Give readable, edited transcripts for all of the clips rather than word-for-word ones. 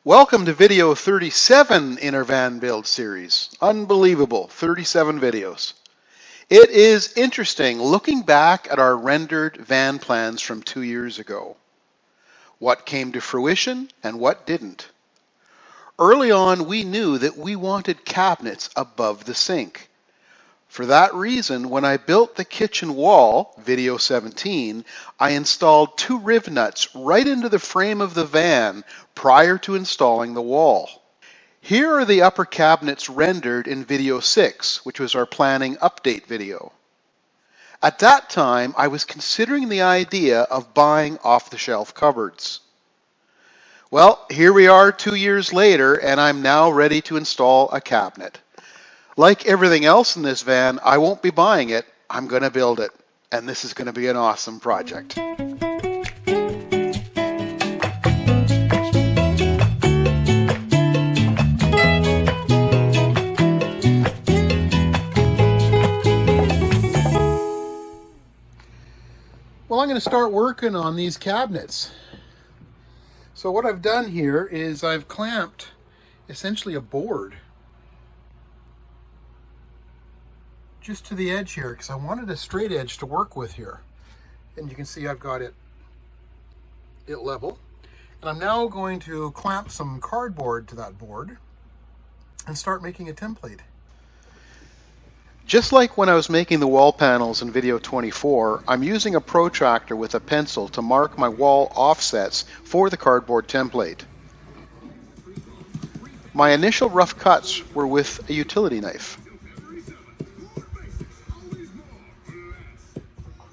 Welcome to video 37 in our van build series. Unbelievable, 37 videos. It is interesting looking back at our rendered van plans from 2 years ago. What came to fruition and what didn't. Early on, we knew that we wanted cabinets above the sink. For that reason, when I built the kitchen wall, video 17, I installed 2 riv nuts right into the frame of the van prior to installing the wall. Here are the upper cabinets rendered in video 6, which was our planning update video. At that time, I was considering the idea of buying off-the-shelf cupboards. Well, here we are 2 years later, and I'm now ready to install a cabinet. Like everything else in this van, I won't be buying it, I'm going to build it. And this is going to be an awesome project. Well, I'm going to start working on these cabinets. So what I've done here is I've clamped essentially a board just to the edge here because I wanted a straight edge to work with here. And you can see I've got it level. And I'm now going to clamp some cardboard to that board and start making a template. Just like when I was making the wall panels in video 24, I'm using a protractor with a pencil to mark my wall offsets for the cardboard template. My initial rough cuts were with a utility knife.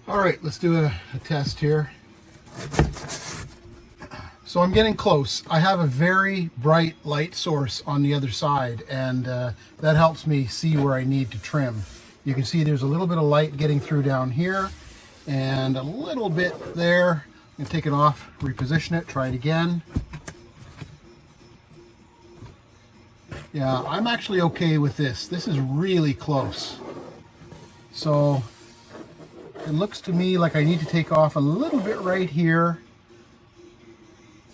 All right, let's do a test here. So I'm getting close. I have a very bright light source on the other side, and that helps me see where I need to trim. You can see there's a little bit of light getting through down here and a little bit there. I'm going to take it off, reposition it, try it again. Yeah, I'm actually okay with this. This is really close. So it looks to me like I need to take off a little bit right here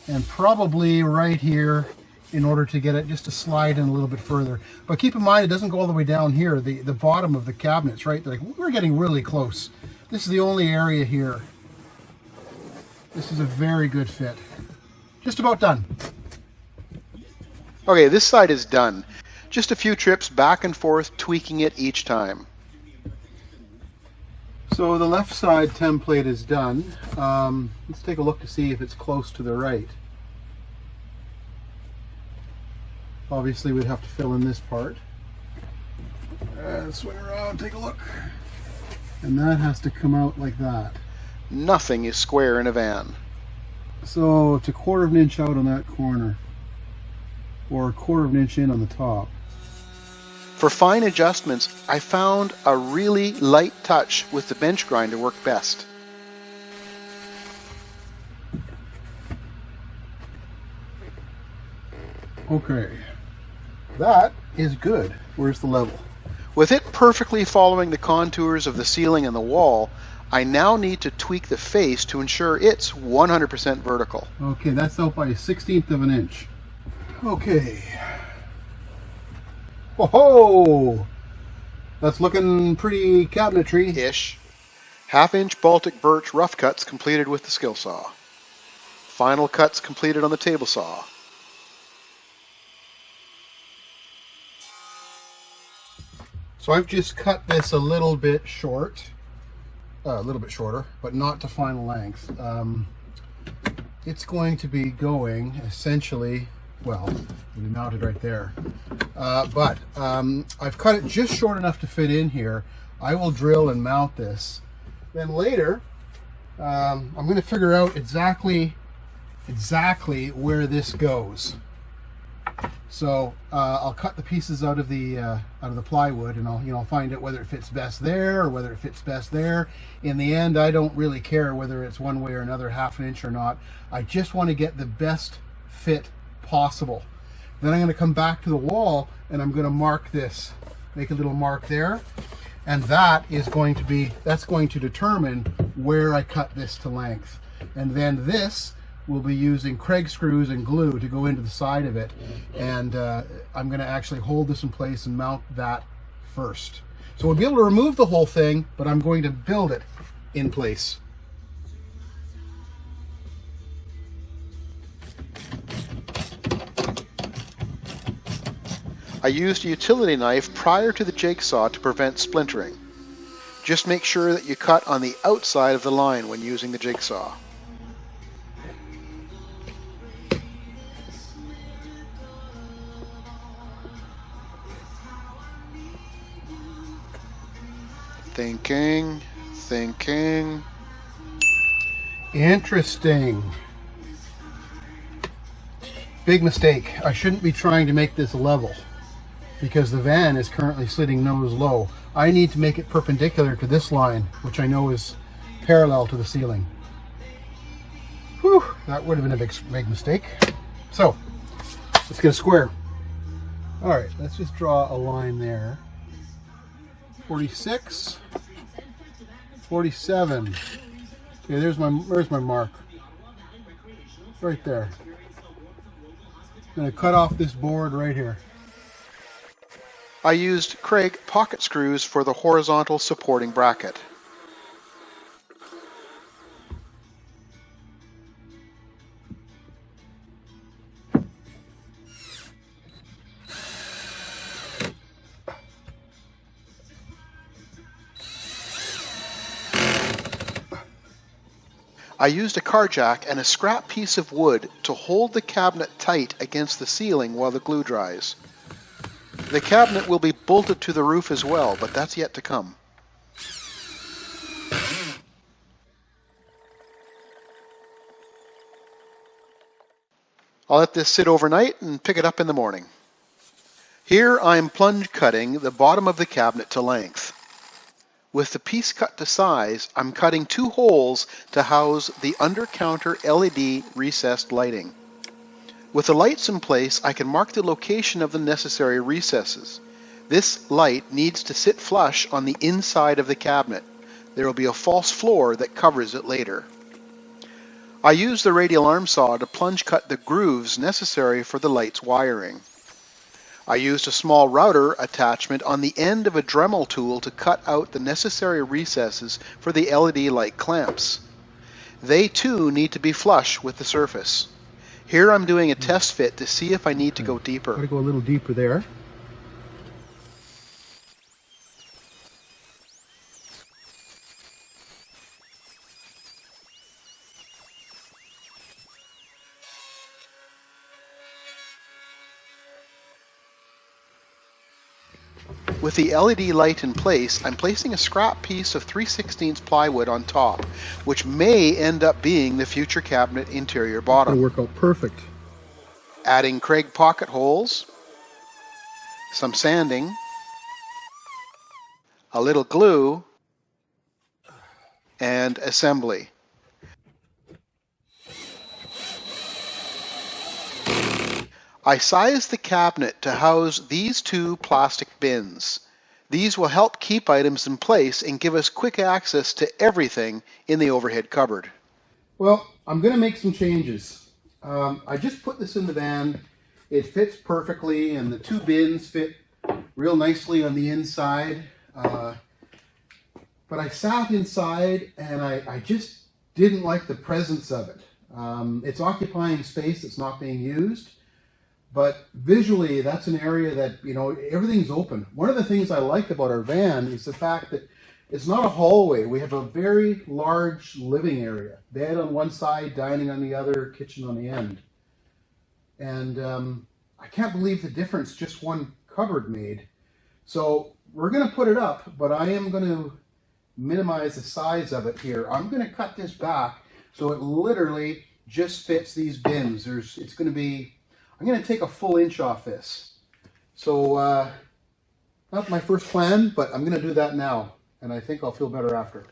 and probably right here in order to get it just to slide in a little bit further. But keep in mind, it doesn't go all the way down here, the bottom of the cabinets, right? Like, we're getting really close. This is the only area here. This is a very good fit. Just about done. Okay, this side is done. Just a few trips back and forth, tweaking it each time. So the left side template is done. Let's take a look to see if it's close to the right. Obviously we'd have to fill in this part. Swing around, take a look. And that has to come out like that. Nothing is square in a van. So it's 1/4 of an inch out on that corner, or 1/4 of an inch in on the top. For fine adjustments, I found a really light touch with the bench grinder work best. Okay, that is good. Where's the level? With it perfectly following the contours of the ceiling and the wall, I now need to tweak the face to ensure it's 100% vertical. Okay, that's out by 1/16 of an inch. Okay. Whoa! That's looking pretty cabinetry-ish. 1/2 inch Baltic birch rough cuts completed with the skill saw. Final cuts completed on the table saw. So I've just cut this a little bit short, a little bit shorter, but not to final length. It's going to be going essentially, well, it'll be mounted right there. But I've cut it just short enough to fit in here. I will drill and mount this. Then later, I'm going to figure out exactly where this goes. So I'll cut the pieces out of the plywood, and I'll find out whether it fits best there or whether it fits best there. In the end, I don't really care whether it's one way or another, 1/2 an inch or not. I just want to get the best fit possible. Then I'm going to come back to the wall and I'm going to mark this, make a little mark there, and that's going to determine where I cut this to length. And then this we'll be using Craig screws and glue to go into the side of it, and I'm going to actually hold this in place and mount that first. So we'll be able to remove the whole thing, but I'm going to build it in place. I used a utility knife prior to the jigsaw to prevent splintering. Just make sure that you cut on the outside of the line when using the jigsaw. Thinking. Interesting. Big mistake. I shouldn't be trying to make this level because the van is currently sitting nose low. I need to make it perpendicular to this line, which I know is parallel to the ceiling. Whew, that would have been a big mistake. So, let's get a square. All right, let's just draw a line there. 46, 47. Okay, there's my mark. Right there. I'm going to cut off this board right here. I used Craig pocket screws for the horizontal supporting bracket. I used a car jack and a scrap piece of wood to hold the cabinet tight against the ceiling while the glue dries. The cabinet will be bolted to the roof as well, but that's yet to come. I'll let this sit overnight and pick it up in the morning. Here I'm plunge cutting the bottom of the cabinet to length. With the piece cut to size, I'm cutting 2 holes to house the under-counter LED recessed lighting. With the lights in place, I can mark the location of the necessary recesses. This light needs to sit flush on the inside of the cabinet. There will be a false floor that covers it later. I use the radial arm saw to plunge cut the grooves necessary for the light's wiring. I used a small router attachment on the end of a Dremel tool to cut out the necessary recesses for the LED light clamps. They too need to be flush with the surface. Here I'm doing a test fit to see if I need to go deeper. I'm going to go a little deeper there. With the LED light in place, I'm placing a scrap piece of 3/16 plywood on top, which may end up being the future cabinet interior bottom. It'll work out perfect. Adding Craig pocket holes, some sanding, a little glue, and assembly. I sized the cabinet to house these 2 plastic bins. These will help keep items in place and give us quick access to everything in the overhead cupboard. Well, I'm going to make some changes. I just put this in the van. It fits perfectly, and the 2 bins fit real nicely on the inside. But I sat inside, and I just didn't like the presence of it. It's occupying space that's not being used. But visually, that's an area that, everything's open. One of the things I like about our van is the fact that it's not a hallway. We have a very large living area. Bed on one side, dining on the other, kitchen on the end. And I can't believe the difference just one cupboard made. So we're going to put it up, but I am going to minimize the size of it here. I'm going to cut this back so it literally just fits these bins. I'm going to take a full inch off this. So, not my first plan, but I'm going to do that now, and I think I'll feel better after.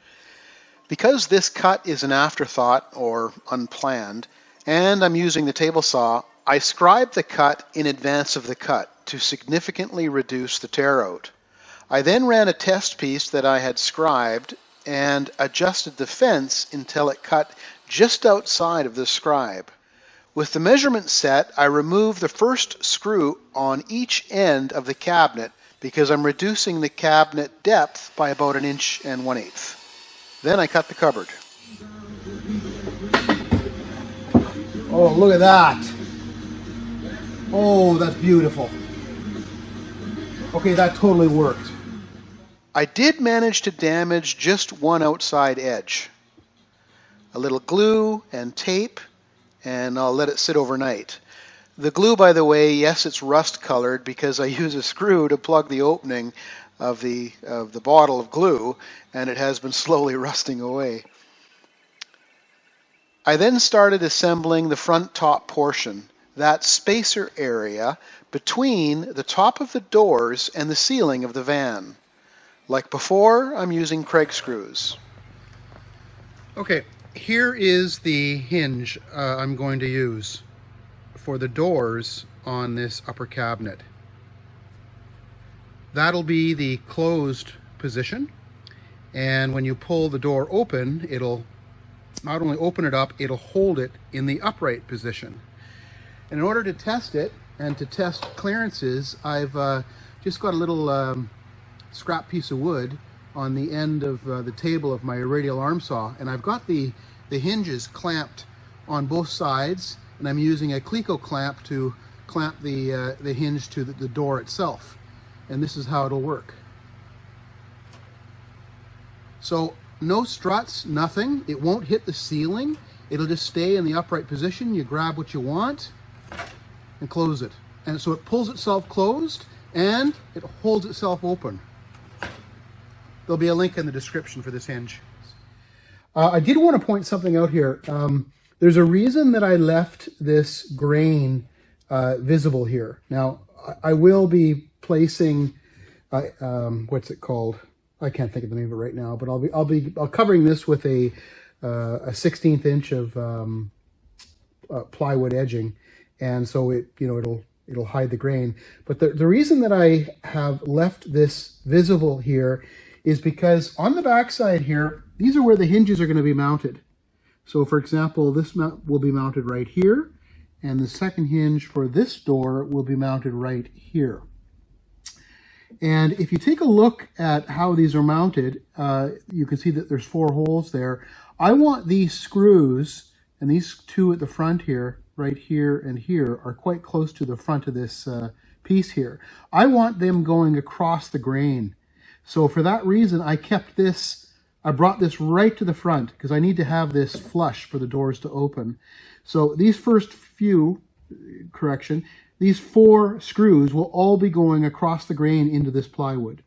Because this cut is an afterthought or unplanned, and I'm using the table saw, I scribed the cut in advance of the cut to significantly reduce the tear out. I then ran a test piece that I had scribed and adjusted the fence until it cut just outside of the scribe. With the measurement set, I remove the first screw on each end of the cabinet because I'm reducing the cabinet depth by about 1 1/8 inches. Then I cut the cupboard. Oh, look at that. Oh, that's beautiful. Okay, that totally worked. I did manage to damage just one outside edge. A little glue and tape, and I'll let it sit overnight. The glue, by the way, yes, it's rust colored because I use a screw to plug the opening of the bottle of glue, and it has been slowly rusting away. I then started assembling the front top portion, that spacer area between the top of the doors and the ceiling of the van. Like before, I'm using Craig screws. Okay, here is the hinge I'm going to use for the doors on this upper cabinet. That'll be the closed position, and when you pull the door open, it'll not only open it up, it'll hold it in the upright position. And in order to test it and to test clearances, I've just got a little scrap piece of wood on the end of the table of my radial arm saw, and I've got the hinges clamped on both sides, and I'm using a Cleco clamp to clamp the hinge to the door itself. And this is how it'll work. So no struts, nothing. It won't hit the ceiling. It'll just stay in the upright position. You grab what you want and close it. And so it pulls itself closed and it holds itself open. There'll be a link in the description for this hinge. I did want to point something out here. There's a reason that I left this grain visible here. Now, I will be placing, what's it called? I can't think of the name of it right now, but I'll be covering this with a 1/16 inch of plywood edging, and so it'll hide the grain. But the reason that I have left this visible here is because on the back side here, these are where the hinges are going to be mounted. So for example, this will be mounted right here, and the second hinge for this door will be mounted right here. And if you take a look at how these are mounted, you can see that there's 4 holes there. I want these screws, and these 2 at the front here, right here and here, are quite close to the front of this piece here. I want them going across the grain. So for that reason, I brought this right to the front because I need to have this flush for the doors to open. So these first few, these 4 screws will all be going across the grain into this plywood.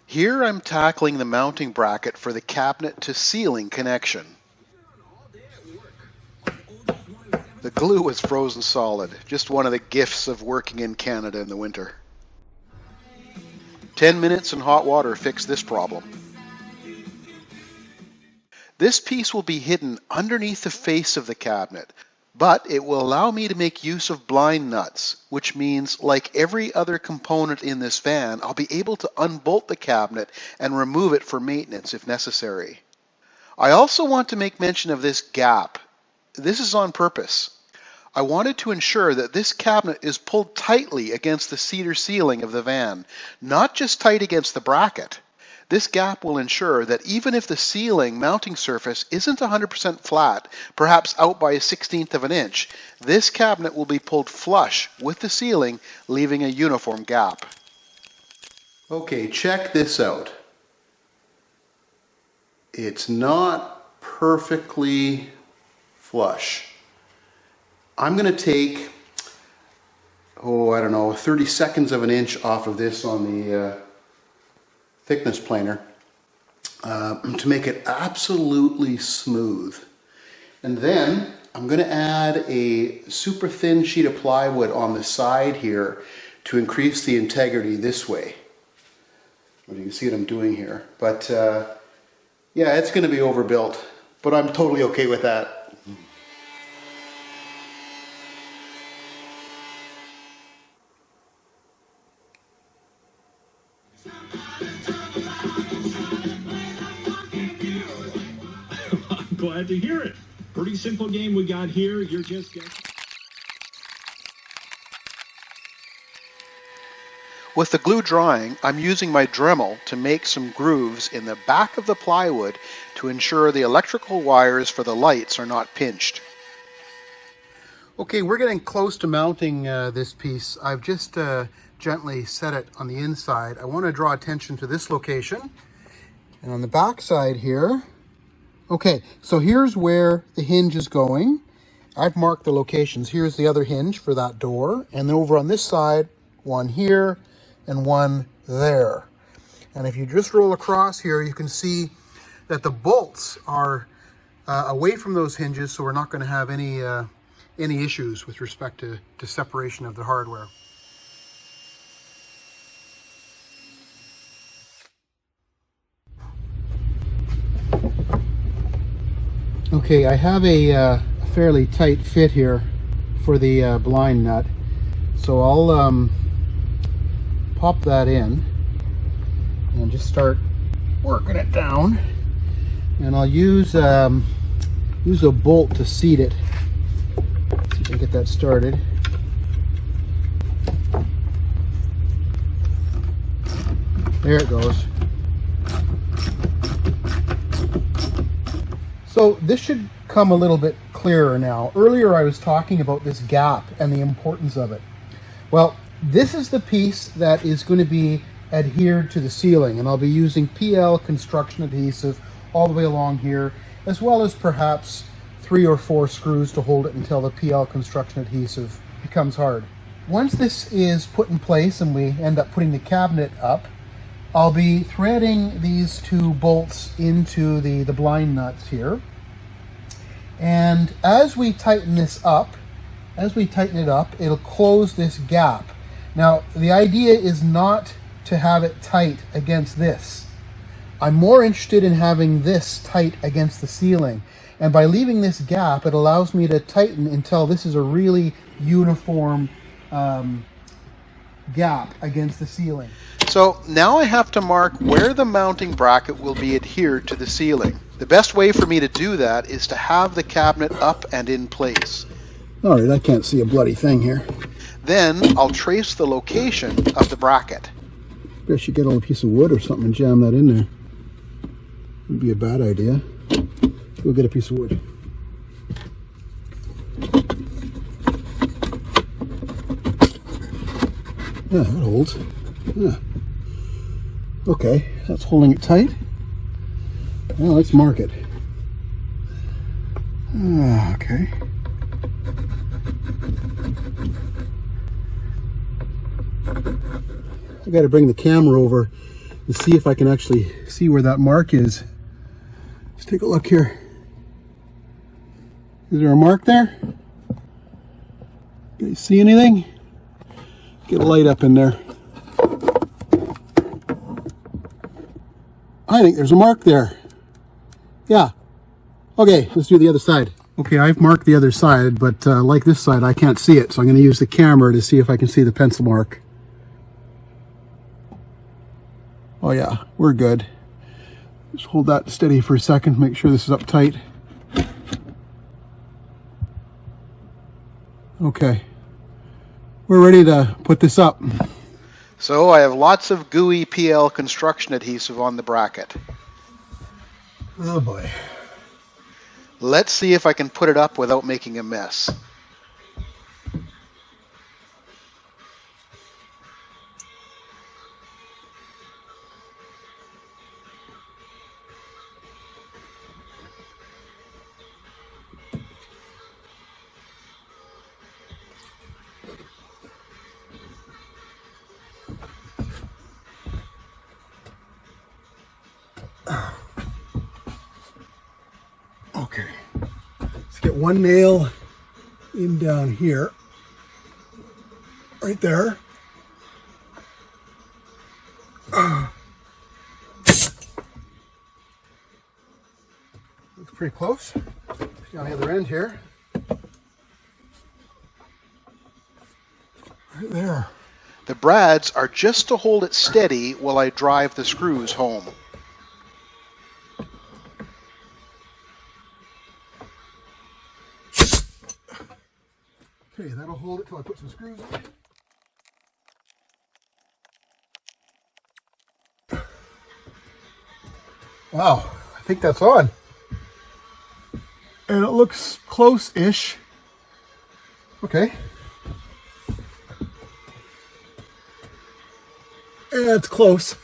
Here I'm tackling the mounting bracket for the cabinet to ceiling connection. The glue was frozen solid, just one of the gifts of working in Canada in the winter. 10 minutes in hot water fixed this problem. This piece will be hidden underneath the face of the cabinet, but it will allow me to make use of blind nuts, which means, like every other component in this van, I'll be able to unbolt the cabinet and remove it for maintenance if necessary. I also want to make mention of this gap. This is on purpose. I wanted to ensure that this cabinet is pulled tightly against the cedar ceiling of the van, not just tight against the bracket. This gap will ensure that even if the ceiling mounting surface isn't 100% flat, perhaps out by 1/16 of an inch, this cabinet will be pulled flush with the ceiling, leaving a uniform gap. Okay, check this out. It's not perfectly flush. I'm going to take, I don't know, 30/2 of an inch off of this on the thickness planer to make it absolutely smooth. And then I'm going to add a super thin sheet of plywood on the side here to increase the integrity this way. Well, you can see what I'm doing here. But yeah, it's going to be overbuilt, but I'm totally okay with that. Glad to hear it. Pretty simple game we got here. You're just guessing. With the glue drying, I'm using my Dremel to make some grooves in the back of the plywood to ensure the electrical wires for the lights are not pinched. Okay, we're getting close to mounting this piece. I've just gently set it on the inside. I want to draw attention to this location. And on the back side here, okay, so here's where the hinge is going. I've marked the locations. Here's the other hinge for that door. And then over on this side, one here and one there. And if you just roll across here, you can see that the bolts are away from those hinges, so we're not going to have any issues with respect to separation of the hardware. Okay, I have a fairly tight fit here for the blind nut, so I'll pop that in and just start working it down, and I'll use a bolt to seat it. See if I can get that started. There it goes. So this should come a little bit clearer now. Earlier I was talking about this gap and the importance of it. Well, this is the piece that is going to be adhered to the ceiling, and I'll be using PL construction adhesive all the way along here, as well as perhaps 3 or 4 screws to hold it until the PL construction adhesive becomes hard. Once this is put in place and we end up putting the cabinet up, I'll be threading these 2 bolts into the blind nuts here. And as we tighten this up, it'll close this gap. Now, the idea is not to have it tight against this. I'm more interested in having this tight against the ceiling. And by leaving this gap, it allows me to tighten until this is a really uniform gap against the ceiling. So now I have to mark where the mounting bracket will be adhered to the ceiling. The best way for me to do that is to have the cabinet up and in place. All right, I can't see a bloody thing here. Then I'll trace the location of the bracket. Maybe I should get a piece of wood or something and jam that in there. Wouldn't be a bad idea. Go get a piece of wood. Yeah, that holds. Yeah. Okay, that's holding it tight. Now let's mark it. Okay. I got to bring the camera over and see if I can actually see where that mark is. Let's take a look here. Is there a mark there? Can you see anything? Get a light up in there. I think there's a mark there. Yeah. Okay, let's do the other side. Okay, I've marked the other side, but like this side, I can't see it. So I'm going to use the camera to see if I can see the pencil mark. Oh yeah, we're good. Just hold that steady for a second, make sure this is up tight. Okay, we're ready to put this up. So I have lots of gooey PL construction adhesive on the bracket. Oh boy. Let's see if I can put it up without making a mess. Okay, let's get one nail in down here, right there. Looks pretty close. See on the other end here. Right there. The brads are just to hold it steady while I drive the screws home. hold it till I put some screws in. Wow, I think that's on. And it looks close-ish. Okay. And it's close.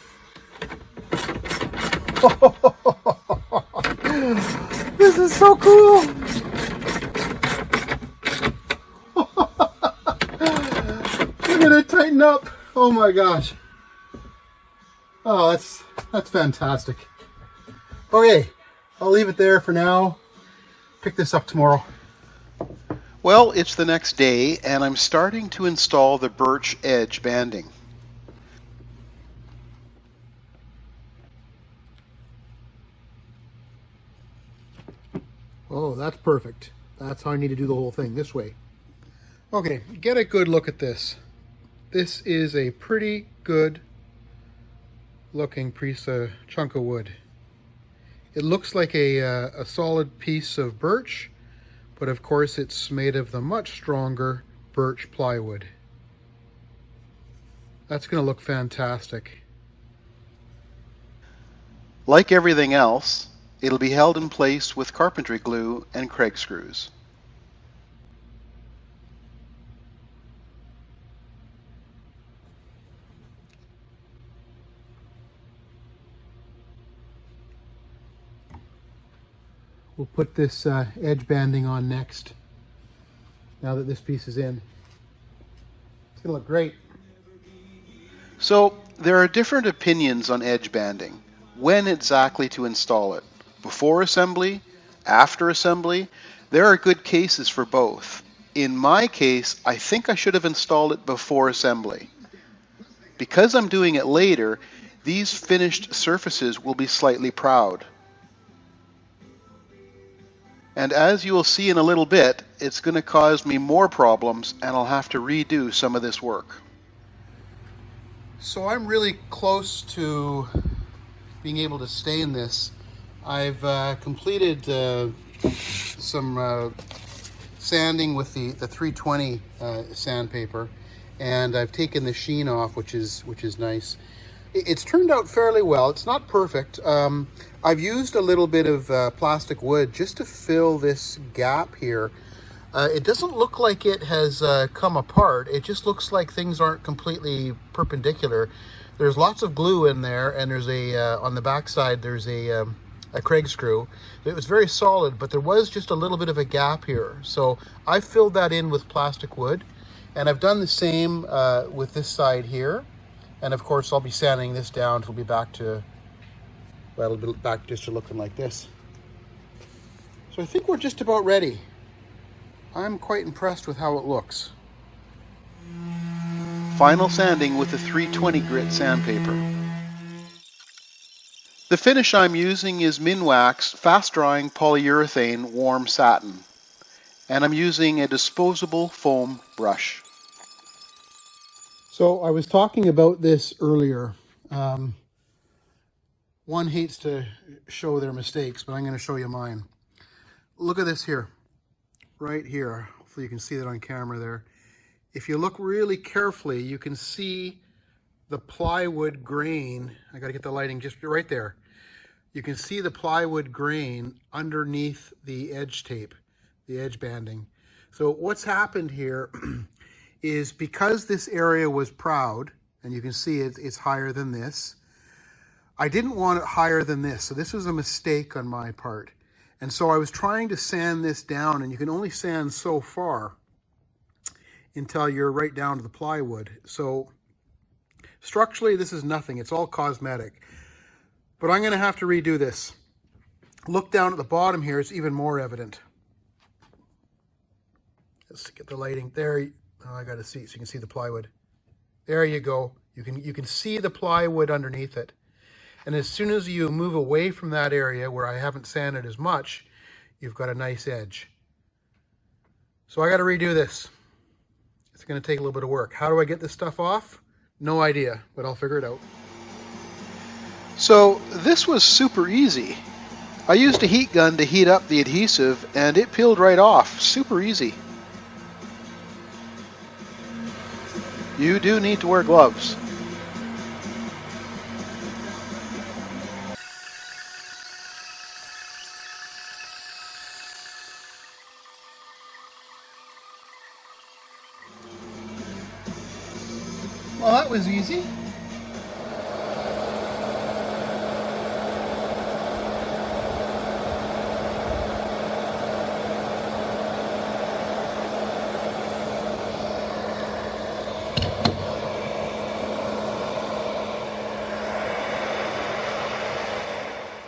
This is so cool. Look at it tighten up. Oh my gosh. Oh, that's fantastic. Okay, I'll leave it there for now. Pick this up tomorrow. Well, it's the next day, and I'm starting to install the birch edge banding. Oh, that's perfect. That's how I need to do the whole thing, this way. Okay, get a good look at this. This is a pretty good looking piece of chunk of wood. It looks like a solid piece of birch, but of course it's made of the much stronger birch plywood. That's going to look fantastic. Like everything else, it'll be held in place with carpentry glue and Craig screws. We'll put this edge banding on next, now that this piece is in. It's going to look great. So there are different opinions on edge banding. When exactly to install it? Before assembly? After assembly? There are good cases for both. In my case, I think I should have installed it before assembly. Because I'm doing it later, these finished surfaces will be slightly proud. And as you will see in a little bit, it's going to cause me more problems, and I'll have to redo some of this work. So I'm really close to being able to stain this. I've completed some sanding with the 320 sandpaper, and I've taken the sheen off, which is nice. It's turned out fairly well. It's not perfect. I've used a little bit of plastic wood just to fill this gap here. It doesn't look like it has come apart. It just looks like things aren't completely perpendicular. There's lots of glue in there, and there's on the back side there's a Craig screw. It was very solid, but there was just a little bit of a gap here. So I filled that in with plastic wood, and I've done the same with this side here. And of course I'll be sanding this down. It'll be back to, well, it'll be back just to looking like this. So I think we're just about ready. I'm quite impressed with how it looks. Final sanding with the 320 grit sandpaper. The finish I'm using is Minwax fast drying polyurethane warm satin, and I'm using a disposable foam brush. So I was talking about this earlier. One hates to show their mistakes, but I'm going to show you mine. Look at this here, right here. Hopefully you can see that on camera there. If you look really carefully, you can see the plywood grain. I got to get the lighting just right there. You can see the plywood grain underneath the edge tape, the edge banding. So what's happened here is because this area was proud, and you can see it's higher than this, I didn't want it higher than this. So this was a mistake on my part. And so I was trying to sand this down, and you can only sand so far until you're right down to the plywood. So structurally, this is nothing. It's all cosmetic. But I'm going to have to redo this. Look down at the bottom here. It's even more evident. Let's get the lighting there. Oh, I got to see so you can see the plywood. There you go. You can see the plywood underneath it. And as soon as you move away from that area where I haven't sanded as much, you've got a nice edge. So I got to redo this. It's going to take a little bit of work. How do I get this stuff off? No idea, but I'll figure it out. So this was super easy. I used a heat gun to heat up the adhesive, and it peeled right off. Super easy. You do need to wear gloves. Well, that was easy.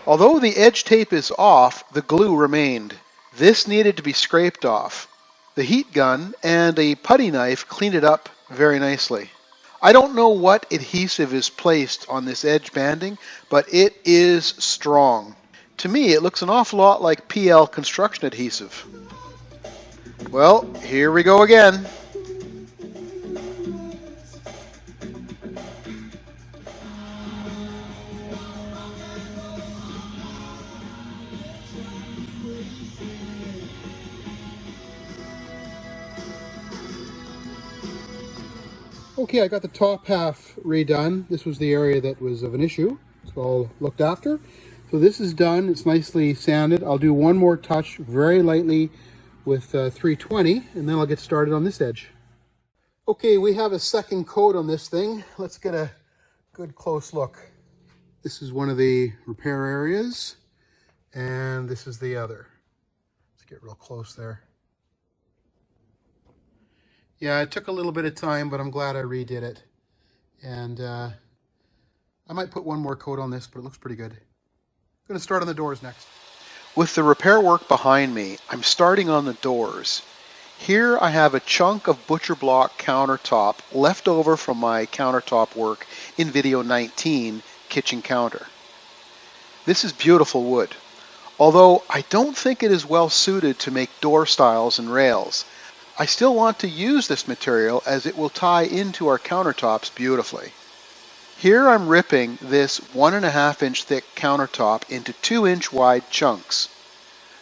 Although the edge tape is off, the glue remained. This needed to be scraped off. The heat gun and a putty knife cleaned it up very nicely. I don't know what adhesive is placed on this edge banding, but it is strong. To me, it looks an awful lot like PL construction adhesive. Well, here we go again. Okay, I got the top half redone. This was the area that was of an issue. It's all looked after. So this is done. It's nicely sanded. I'll do one more touch very lightly with 320, and then I'll get started on this edge. Okay, we have a second coat on this thing. Let's get a good close look. This is one of the repair areas, and this is the other. Let's get real close there. Yeah, it took a little bit of time, but I'm glad I redid it. And I might put one more coat on this, but it looks pretty good. I'm going to start on the doors next. With the repair work behind me, I'm starting on the doors. Here I have a chunk of butcher block countertop left over from my countertop work in video 19, kitchen counter. This is beautiful wood, although I don't think it is well suited to make door stiles and rails. I still want to use this material as it will tie into our countertops beautifully. Here I'm ripping this 1.5 inch thick countertop into 2 inch wide chunks.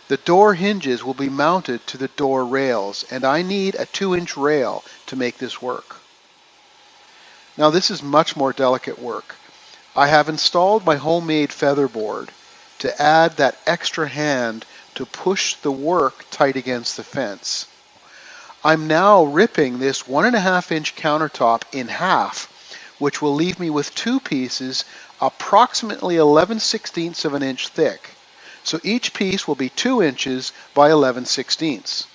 The door hinges will be mounted to the door rails, and I need a 2 inch rail to make this work. Now this is much more delicate work. I have installed my homemade featherboard to add that extra hand to push the work tight against the fence. I'm now ripping this 1.5 inch countertop in half, which will leave me with two pieces approximately 11/16 of an inch thick. So each piece will be 2 inches by 11/16.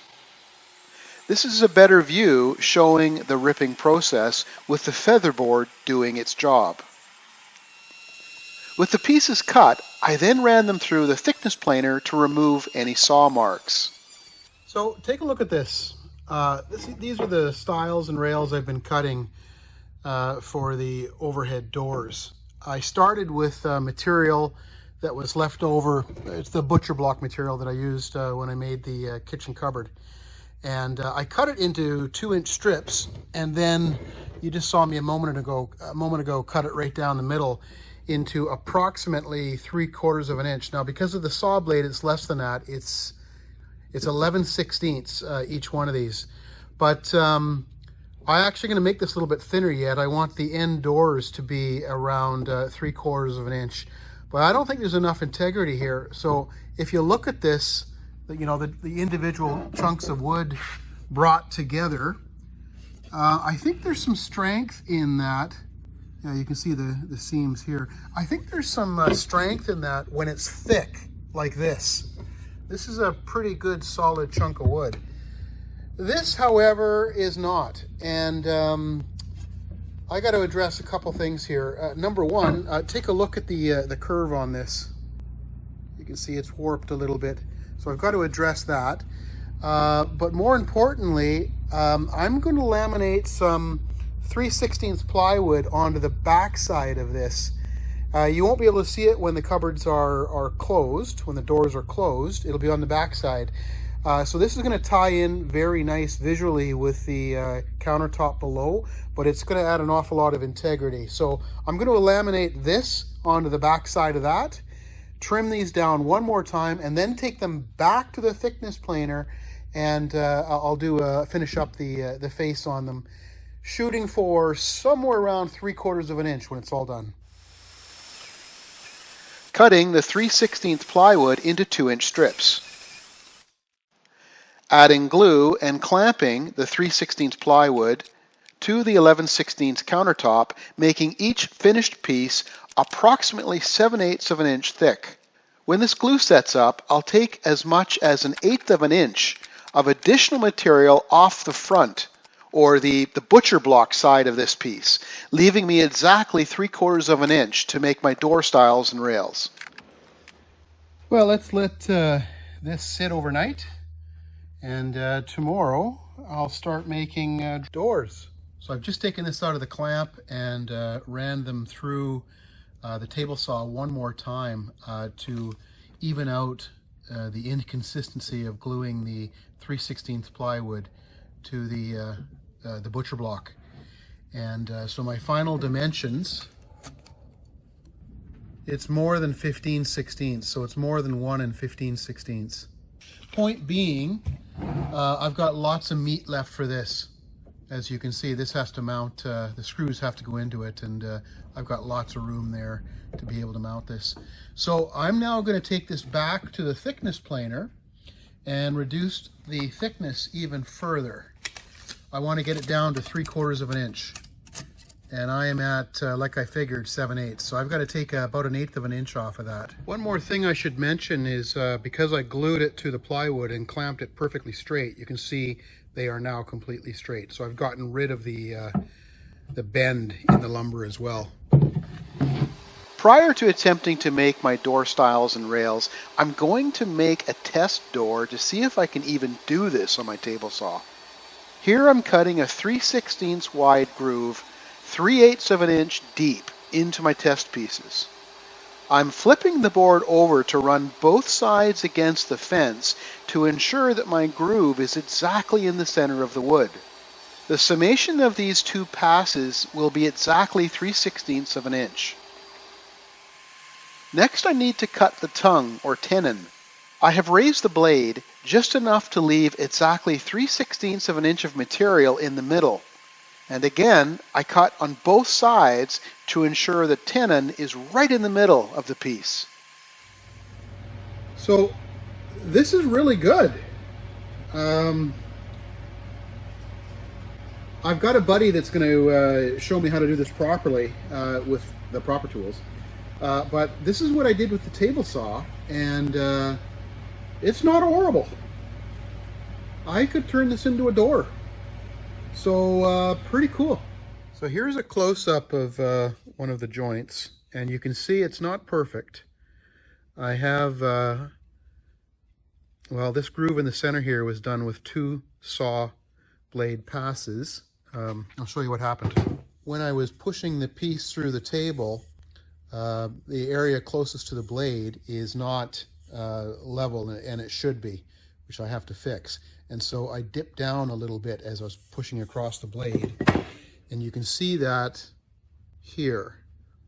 This is a better view showing the ripping process with the featherboard doing its job. With the pieces cut, I then ran them through the thickness planer to remove any saw marks. So take a look at this. These are the stiles and rails I've been cutting for the overhead doors. I started with material that was left over. It's the butcher block material that I used when I made the kitchen cupboard. And I cut it into 2 inch strips, and then you just saw me a moment ago cut it right down the middle into approximately 3/4 of an inch. Now because of the saw blade, it's less than that. It's 11/16 each one of these. But I'm actually going to make this a little bit thinner yet. I want the end doors to be around 3/4 of an inch. But I don't think there's enough integrity here. So if you look at this, you know, the individual chunks of wood brought together, I think there's some strength in that. Yeah, you can see the seams here. I think there's some strength in that when it's thick like this. This is a pretty good solid chunk of wood. This, however, is not. And I got to address a couple things here. Number one, take a look at the curve on this. You can see it's warped a little bit. So I've got to address that. But more importantly, I'm going to laminate some 3/16 plywood onto the back side of this. You won't be able to see it when the cupboards are closed, when the doors are closed. It'll be on the back side. So this is going to tie in very nice visually with the countertop below, but it's going to add an awful lot of integrity. So I'm going to laminate this onto the back side of that, trim these down one more time, and then take them back to the thickness planer, and I'll do finish up the face on them shooting for somewhere around 3/4 of an inch when it's all done. Cutting the 3/16 plywood into 2-inch strips. Adding glue and clamping the 3/16 plywood to the 11/16 countertop, making each finished piece approximately 7/8 of an inch thick. When this glue sets up, I'll take as much as 1/8 of an inch of additional material off the front, or the butcher block side of this piece, leaving me exactly 3/4 of an inch to make my door stiles and rails. Well, let's let this sit overnight, and tomorrow I'll start making doors. So I've just taken this out of the clamp and ran them through the table saw one more time to even out the inconsistency of gluing the 3/16 plywood to the butcher block. And so my final dimensions, it's more than 15/16, so it's more than 1 15/16. Point being, I've got lots of meat left for this. As you can see, this has to mount, the screws have to go into it, and I've got lots of room there to be able to mount this. So I'm now going to take this back to the thickness planer and reduce the thickness even further. I want to get it down to 3/4 of an inch. And I am at, like I figured, 7/8. So I've got to take about 1/8 of an inch off of that. One more thing I should mention is because I glued it to the plywood and clamped it perfectly straight, you can see they are now completely straight. So I've gotten rid of the bend in the lumber as well. Prior to attempting to make my door stiles and rails, I'm going to make a test door to see if I can even do this on my table saw. Here I'm cutting a 3/16 wide groove 3/8 of an inch deep into my test pieces. I'm flipping the board over to run both sides against the fence to ensure that my groove is exactly in the center of the wood. The summation of these two passes will be exactly 3/16 of an inch. Next I need to cut the tongue or tenon. I have raised the blade just enough to leave exactly 3/16 of an inch of material in the middle. And again, I cut on both sides to ensure the tenon is right in the middle of the piece. So this is really good. I've got a buddy that's going to show me how to do this properly with the proper tools. But this is what I did with the table saw, and it's not horrible. I could turn this into a door. So pretty cool. So here's a close-up of one of the joints, and you can see it's not perfect. I have, well, this groove in the center here was done with 2 saw blade passes. I'll show you what happened. When I was pushing the piece through the table, the area closest to the blade is not level, and it should be, which I have to fix. And so I dipped down a little bit as I was pushing across the blade. And you can see that here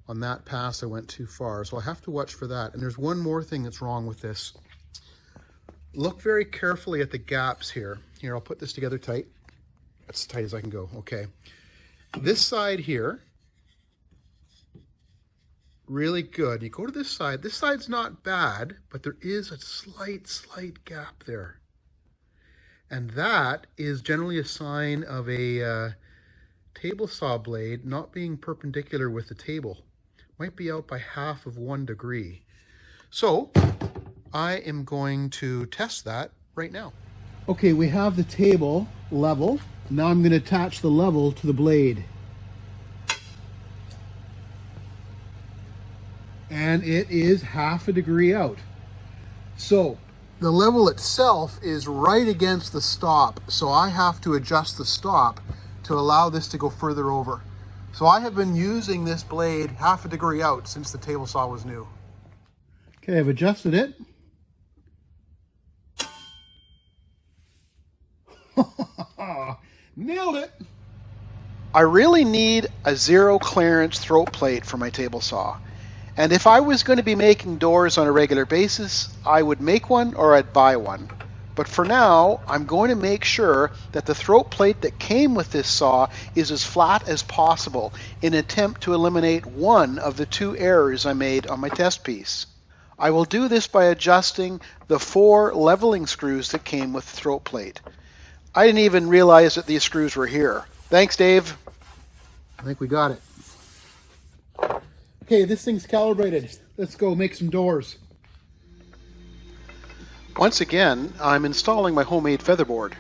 on that pass I went too far. So I have to watch for that. And there's one more thing that's wrong with this. Look very carefully at the gaps here. Here, I'll put this together tight. That's as tight as I can go. Okay. This side here, really good. You go to this side. This side's not bad, but there is a slight gap there. And that is generally a sign of a table saw blade not being perpendicular with the table. Might be out by 1/2 degree. So I am going to test that right now. Okay, we have the table level. Now I'm going to attach the level to the blade. And it is 1/2 degree out. So the level itself is right against the stop, so I have to adjust the stop to allow this to go further over. So I have been using this blade 1/2 degree out since the table saw was new. Okay, I've adjusted it. Nailed it! I really need a 0 clearance throat plate for my table saw. And if I was going to be making doors on a regular basis, I would make one or I'd buy one. But for now, I'm going to make sure that the throat plate that came with this saw is as flat as possible in an attempt to eliminate one of the two errors I made on my test piece. I will do this by adjusting the 4 leveling screws that came with the throat plate. I didn't even realize that these screws were here. Thanks, Dave. I think we got it. Okay, this thing's calibrated. Let's go make some doors. Once again, I'm installing my homemade featherboard.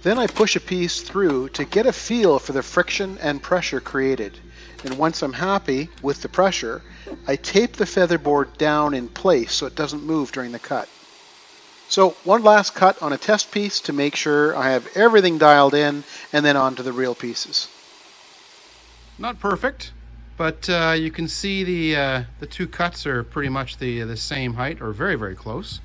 Then I push a piece through to get a feel for the friction and pressure created. And once I'm happy with the pressure, I tape the featherboard down in place so it doesn't move during the cut. So one last cut on a test piece to make sure I have everything dialed in, and then on to the real pieces. Not perfect, but you can see the two cuts are pretty much the same height, or very, very close,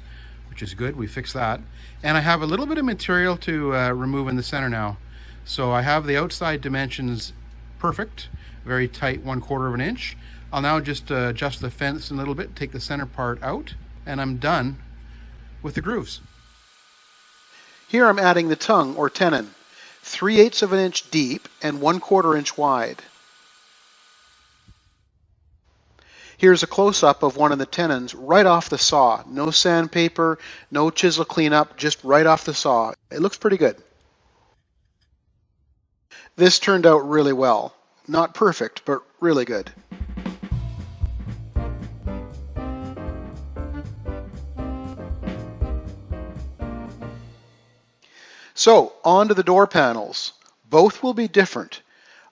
which is good. We fixed that. And I have a little bit of material to remove in the center now. So I have the outside dimensions perfect, very tight, 1/4 of an inch. I'll now just adjust the fence a little bit, take the center part out, and I'm done with the grooves. Here I'm adding the tongue or tenon, 3/8 of an inch deep and 1/4 inch wide. Here's a close-up of one of the tenons right off the saw. No sandpaper, no chisel cleanup, just right off the saw. It looks pretty good. This turned out really well. Not perfect, but really good. So, on to the door panels. Both will be different.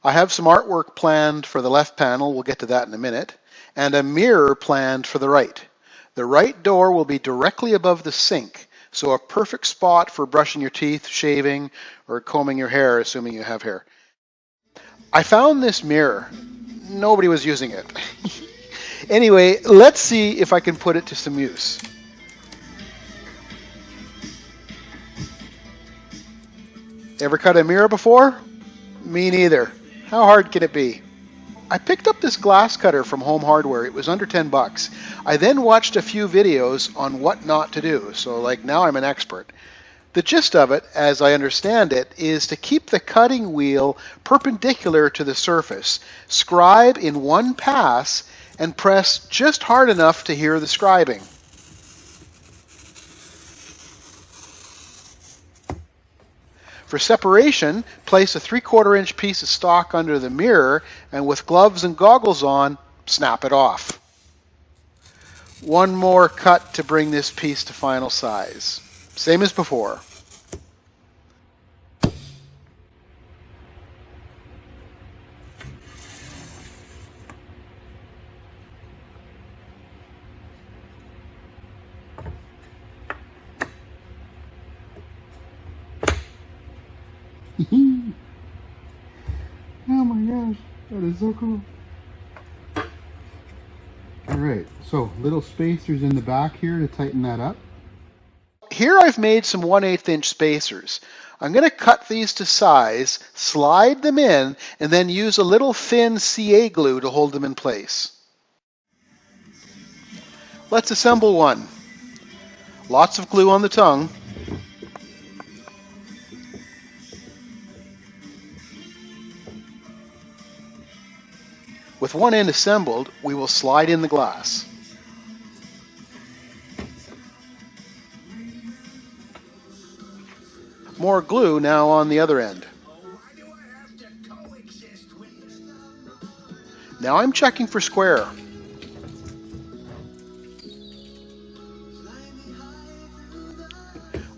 I have some artwork planned for the left panel, we'll get to that in a minute, and a mirror planned for the right. The right door will be directly above the sink, so a perfect spot for brushing your teeth, shaving, or combing your hair, assuming you have hair. I found this mirror. Nobody was using it. Anyway, let's see if I can put it to some use. Ever cut a mirror before? Me neither. How hard can it be? I picked up this glass cutter from Home Hardware. It was under 10 bucks. I then watched a few videos on what not to do. So like now I'm an expert. The gist of it, as I understand it, is to keep the cutting wheel perpendicular to the surface, scribe in one pass, and press just hard enough to hear the scribing. For separation, place a 3/4 inch piece of stock under the mirror, and with gloves and goggles on, snap it off. One more cut to bring this piece to final size. Same as before. Oh my gosh, that is so cool. Alright, so little spacers in the back here to tighten that up. Here I've made some 1/8 inch spacers. I'm going to cut these to size, slide them in, and then use a little thin CA glue to hold them in place. Let's assemble one. Lots of glue on the tongue. With one end assembled, we will slide in the glass. More glue now on the other end. Now I'm checking for square.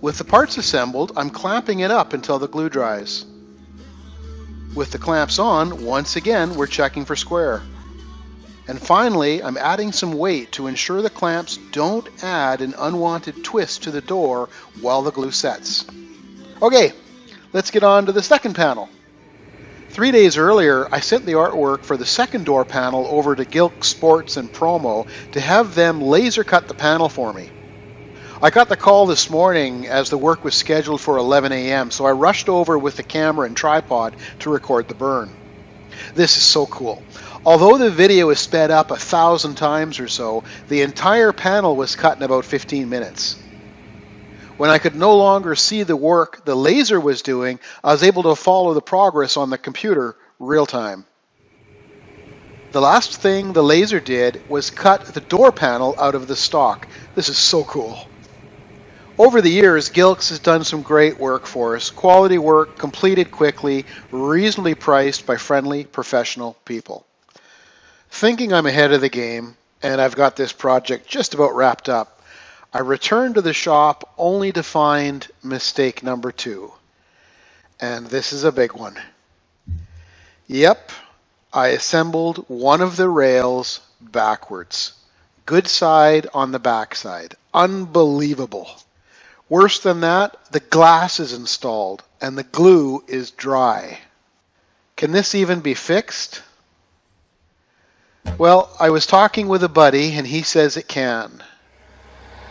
With the parts assembled, I'm clamping it up until the glue dries. With the clamps on, once again, we're checking for square. And finally, I'm adding some weight to ensure the clamps don't add an unwanted twist to the door while the glue sets. Okay, let's get on to the second panel. 3 days earlier, I sent the artwork for the second door panel over to Gilk Sports and Promo to have them laser cut the panel for me. I got the call this morning as the work was scheduled for 11 a.m., so I rushed over with the camera and tripod to record the burn. This is so cool. Although the video is sped up 1,000 times or so, the entire panel was cut in about 15 minutes. When I could no longer see the work the laser was doing, I was able to follow the progress on the computer real time. The last thing the laser did was cut the door panel out of the stock. This is so cool. Over the years, Gilks has done some great work for us. Quality work, completed quickly, reasonably priced by friendly, professional people. Thinking I'm ahead of the game, and I've got this project just about wrapped up, I returned to the shop only to find mistake number 2. And this is a big one. Yep, I assembled one of the rails backwards. Good side on the back side. Unbelievable. Worse than that, the glass is installed and the glue is dry. Can this even be fixed? Well, I was talking with a buddy and he says it can.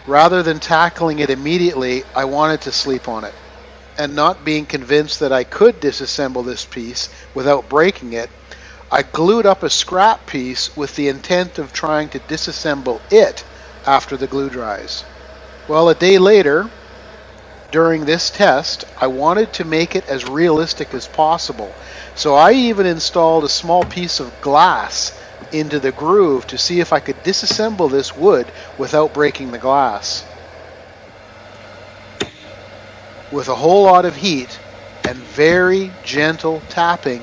Rather than tackling it immediately, I wanted to sleep on it. And not being convinced that I could disassemble this piece without breaking it, I glued up a scrap piece with the intent of trying to disassemble it after the glue dries. Well, a day later, during this test, I wanted to make it as realistic as possible. So I even installed a small piece of glass into the groove to see if I could disassemble this wood without breaking the glass. With a whole lot of heat and very gentle tapping,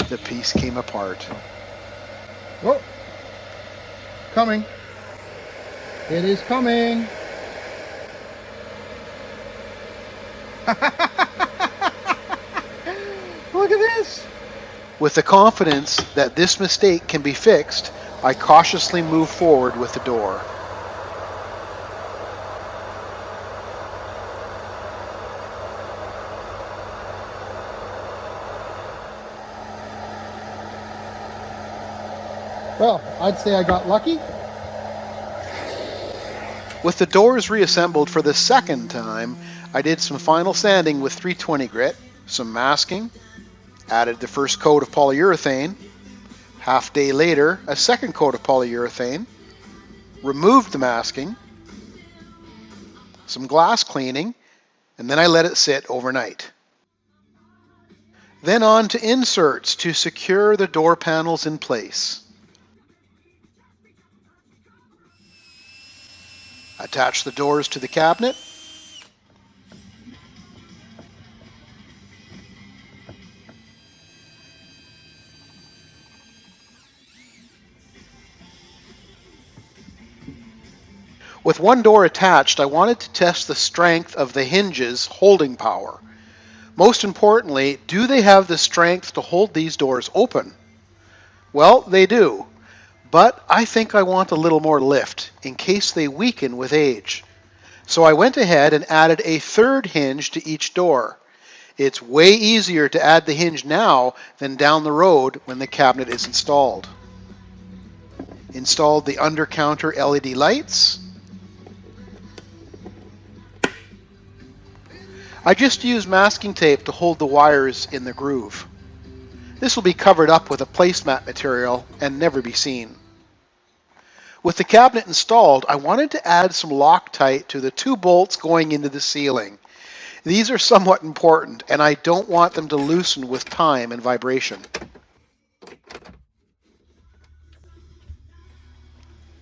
the piece came apart. Oh, coming. It is coming. Look at this. With the confidence that this mistake can be fixed, I cautiously move forward with the door. Well, I'd say I got lucky. With the doors reassembled for the second time, I did some final sanding with 320 grit, some masking, added the first coat of polyurethane. Half day later, a second coat of polyurethane, removed the masking, some glass cleaning, and then I let it sit overnight. Then on to inserts to secure the door panels in place. Attach the doors to the cabinet. With one door attached, I wanted to test the strength of the hinges' holding power. Most importantly, do they have the strength to hold these doors open? Well, they do. But I think I want a little more lift in case they weaken with age. So I went ahead and added a third hinge to each door. It's way easier to add the hinge now than down the road when the cabinet is installed. Installed the under-counter LED lights. I just used masking tape to hold the wires in the groove. This will be covered up with a placemat material and never be seen. With the cabinet installed, I wanted to add some Loctite to the 2 bolts going into the ceiling. These are somewhat important, and I don't want them to loosen with time and vibration.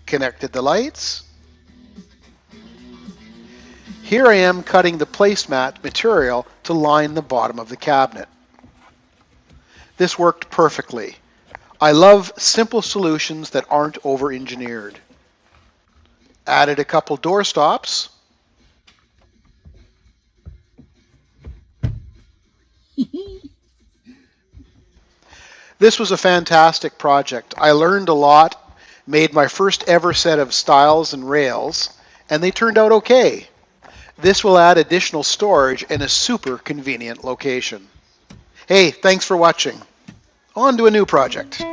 Connected the lights. Here I am cutting the placemat material to line the bottom of the cabinet. This worked perfectly. I love simple solutions that aren't over-engineered. Added a couple door stops. This was a fantastic project. I learned a lot, made my first ever set of stiles and rails, and they turned out okay. This will add additional storage in a super convenient location. Hey, thanks for watching. On to a new project.